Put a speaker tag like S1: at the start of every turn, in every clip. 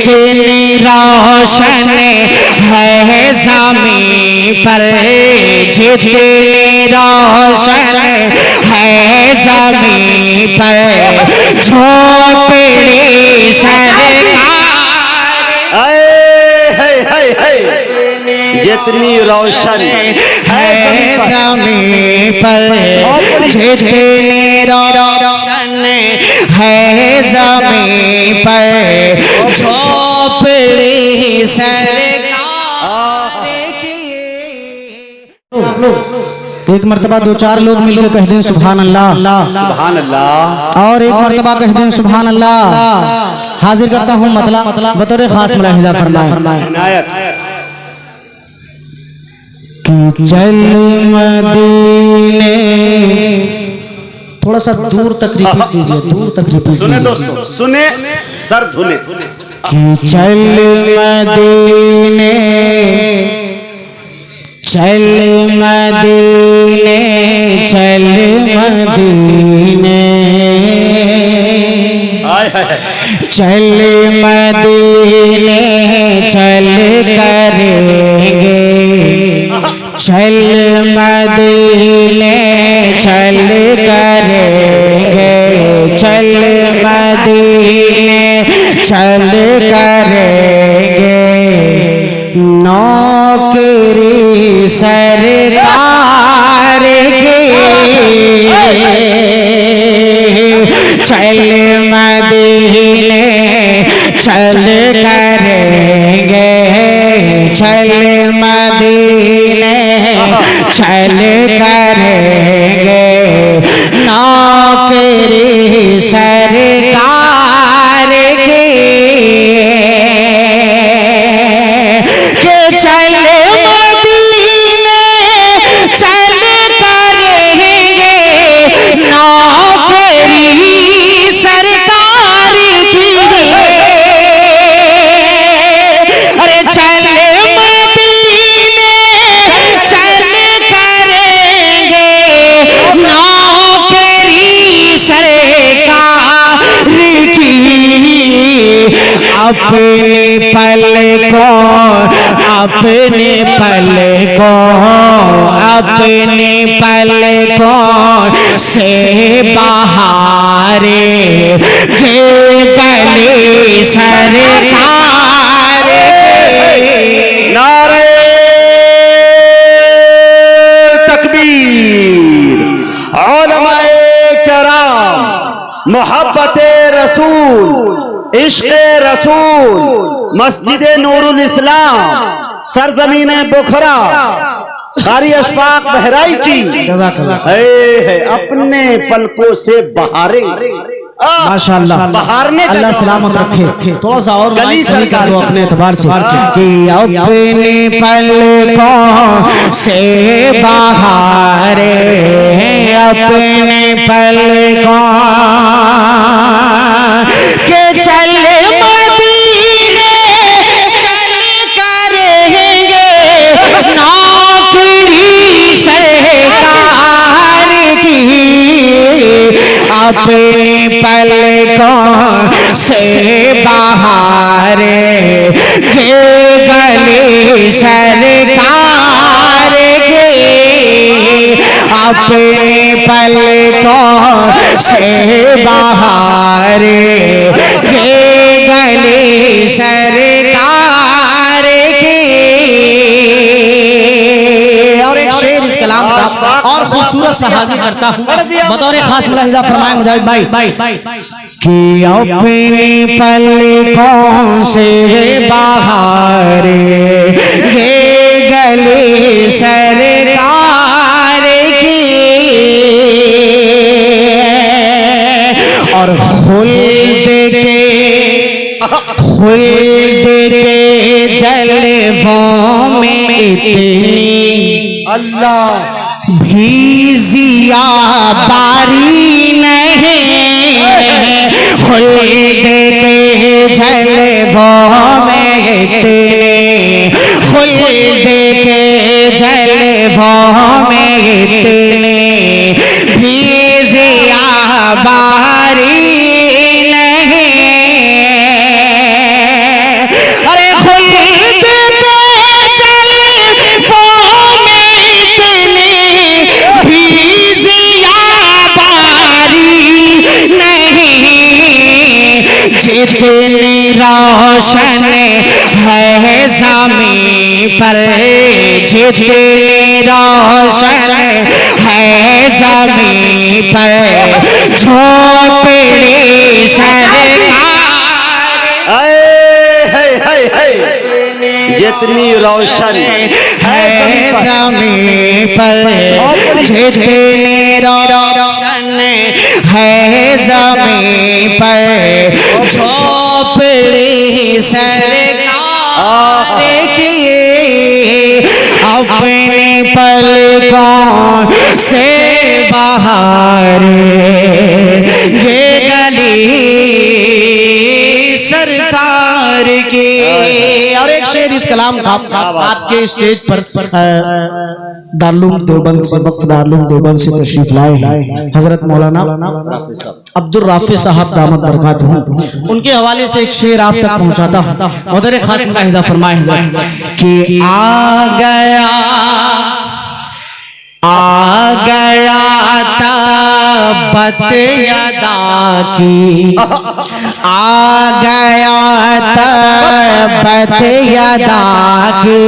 S1: जितनी रोशन है ज़मीं पर, जितनी रोशन है ज़मीं पर, झोपड़ी सरकार
S2: जितनी रोशन
S1: है ज़मीं पर, जितनी रोशन है ज़मीं पर, झोपड़ी सरकार की। एक मर्तबा दो चार लोग मिलकर कह दें सुभान अल्लाह,
S2: सुभान अल्लाह,
S1: और एक मर्तबा कह दें सुभान अल्लाह। हाजिर करता हूँ मतला बतौर खास मुलाहिजा फरमाएं कि चल मदीने, थोड़ा सा दूर तक रिपीट कीजिए, दूर तक रिपीट
S2: सुने दोस्तों, सुने सर धुने
S1: कि चल मदीने, चल मदीने, चल मदीने, चल मदीने, चल करेंगे, चल मदीने, चल करेंगे, चल मदीने, चल करेंगे, नौकरी सरकार की, चल मदीने, चल करेंगे, चल मदीने, चल करेंगे, नौकरी सरकार की, के चल मदीने, चल करेंगे, नौकरी सरकार की। अरे चल मदीने, चल करेंगे, नौकरी सरकार की। अपने पल को, अपने पल को, अपने पल को से बहारे के गले सरकार।
S2: नारे तकबीर, उलमाए किराम, मोहब्बते रसूल, इश्क़ रसूल, मस्जिद नूरुल इस्लाम, सरजमीन बुखरा, कारी अशफाक बहराइची, अपने पलकों से बहारे,
S1: माशाअल्लाह,
S2: बहारने,
S1: अल्लाह सलामत रखे। थोड़ा सा और सही कर दो अपने एतबार से कि अपने पलकों से बहारे, अपने पलकों के चल मदीने, चल करेंगे, नौकरी सरकार की। अपने पलकों से बहारे के गले सरकार के, अपने पलकों से बहारे के गले सरकार के। और एक शेर इस कलाम का और खूबसूरत सा हाजिर करता हूँ बतौर खास मुलाहिजा फरमाए मुजाहिद भाई कि अपने पलकों से बहारे गे गले सरकार की, और खुल्द के जलवों में इतनी
S2: अल्लाह
S1: भी जिया बारी नहीं, खुल्द के जलवों में इतनी, खुल्द के जलवों में इतनी भी जिया बारी नहीं, ज़मीं पर जितने रोशन है ज़मीं पर झोपड़ी सरकार
S2: जितनी रोशन
S1: है ज़मीं पर जितनी रोशन है ज़मीं पर झोपड़ी सरकार की अपने पलकों से बाहर ये गली सरकार की। और एक शेर इस कलाम का आपके स्टेज पर दारुल देवबंद से वक्फ दारुल देवबंद से तशरीफ लाए हैं हजरत मौलाना अब्दुल राफी साहब दामद बरकातहू, उनके हवाले से एक शेर आप तक पहुंचाता हूं। मदर खास मुलाहिदा फरमाए हजरत कि आ गया तबत यदा की, आ गया तबत यदा की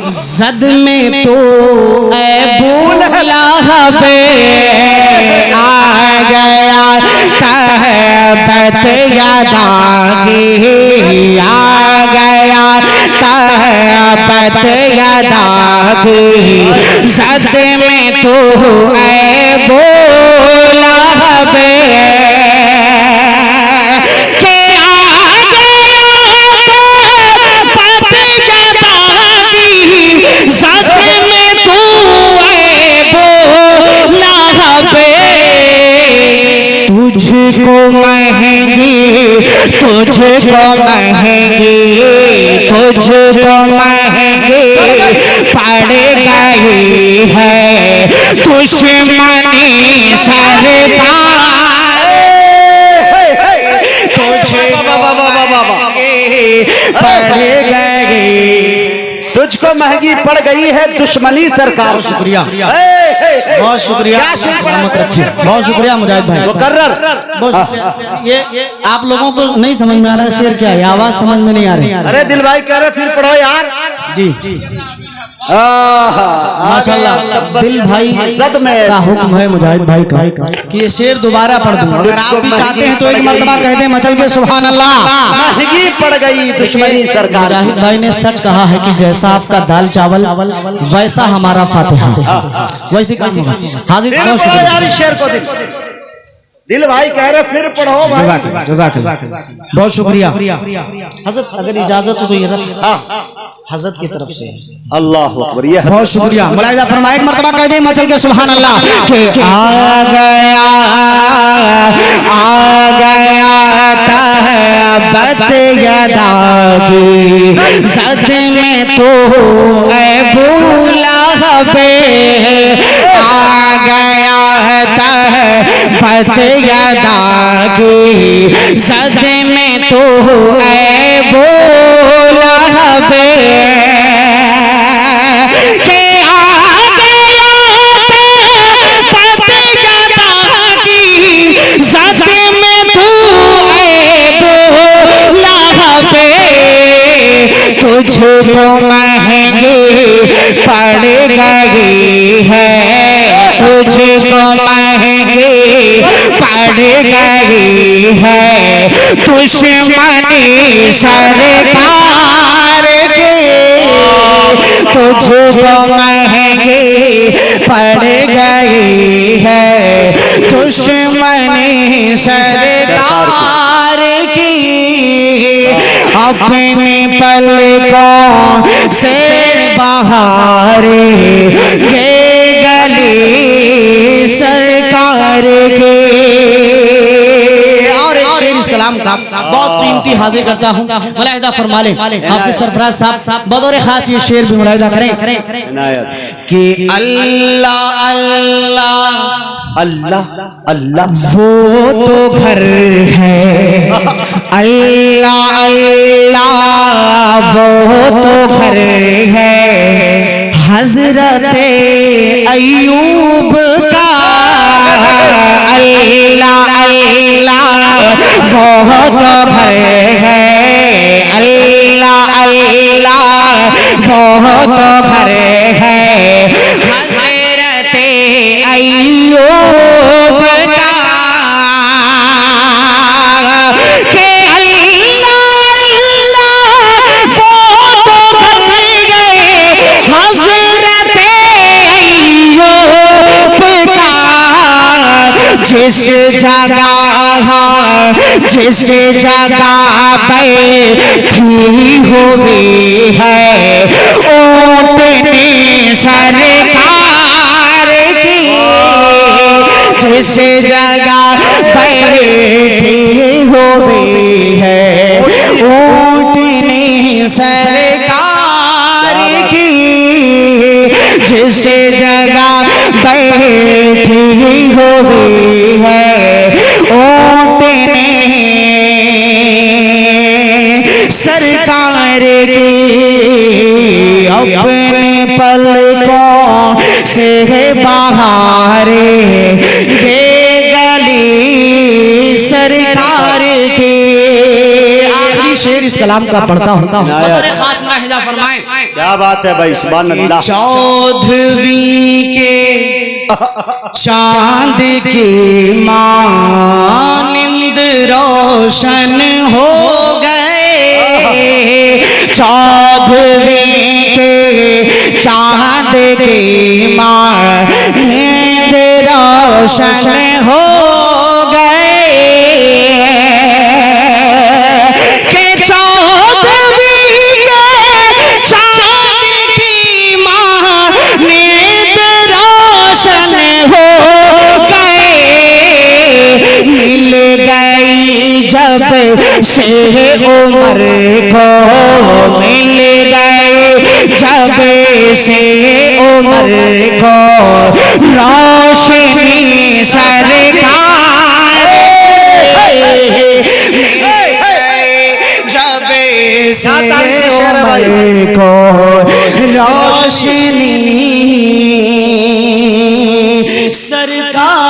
S1: जद में तो ए बूला हबे, आ गया तबत यदा की, आ गया तबत यदा की जद में तो ए बोला हबे के आ गया तबत यदा की जद में तो ए बोला हबे। तुझको महंगी तुझको महंगी तुझको महंगी पड़ गई है दुश्मनी सरकार, तुझको महंगी पड़ गई,
S2: तुझको महंगी पड़ गई है दुश्मनी सरकार।
S1: शुक्रिया, बहुत शुक्रिया, सलामत रखिए, बहुत शुक्रिया मुजाहिद भाई,
S2: मुकर्रर।
S1: बहुत शुक्रिया। ये आप लोगों को नहीं समझ में आ रहा है शेर क्या है, आवाज समझ में नहीं आ रही।
S2: अरे दिल भाई कह रहे फिर पढ़ो यार
S1: जी। माशाल्लाह दिल भाई का हुक्म है मुजाहिद भाई का कि ये शेर दोबारा पढ़ दूं। अगर आप भी चाहते हैं तो एक मर्तबा कह दें मचल के सुभान अल्लाह।
S2: महंगी पड़ गई दुश्मनी सरकार।
S1: मुजाहिद भाई ने सच कहा है कि जैसा आपका दाल चावल वैसा हमारा फातिहा, वैसे काम होगा। हाजिर, बहुत शुक्रिया
S2: शेर को दिल भाई कह रहे फिर पढ़ो भाई।
S1: जज़ाकल्लाह, बहुत शुक्रिया हजरत। अगर इजाजत हो तो ये हजरत की तरफ से
S2: अल्लाह अकबर।
S1: बहुत शुक्रिया। मुलाहिदा फरमाए, एक मर्तबा कह दे मचल के सुभान अल्लाह के आ गया तबत यदा की जद में तो ए बूला हबे, आ गया तबत यदा की जद में तो ए बूला हबे के आ गया तबत यदा की जद में तो ए बूला हबे। तुझको महंगी पड़ गई है, तुझको महंगी पड़ गई है दुश्मनी सरकार की, तुझको महंगी पड़ गई है दुश्मनी सरकार की। अपने पलकों से बाहर ये गली सरकार की। और एक शेर इस कलाम का बहुत कीमती हाजिर करता हूँ, मुलाहिदा फरमा लें हाफिज सरफराज साहब, बतौर खास ये शेर भी मुलाहिदा करें कि अल्लाह अल्लाह
S2: अल्लाह अल्लाह
S1: वो तो घर है, अल्लाह अल्लाह वो तो घर है हजरत अय्यूब का, अल्लाह अल्लाह वो तो घर है, अल्लाह अल्लाह अल्लाह वो तो भरे है हज़रत अय्यूब का के अल्लाह वो तो भर गए हज़रत अय्यूब का जिस जगह बैठी हुई है ऊँटनी सरकार की जिस जगह बैठी हुई है ऊँटनी सरकार की जिस जगह बैठी हुई है ऊँटनी सरकार की अपने पलकों से बहारे ये गली सरकार की। आखिरी शेर इस कलाम का पढ़ता हूँ खास मुलाहिजा फरमाएं।
S2: क्या बात है भाई, सुभान अल्लाह।
S1: चौदहवीं के चांद की मानिंद रोशन हो गए चौदहवीं के चांद की मानिंद रोशन हो गए के चौदहवीं के चांद की मानिंद रोशन हो गए मिल गई जब से उमर को मिल गए जब से उमर को रोशनी सरकार मिल गए जब से उमर को रोशनी सरकार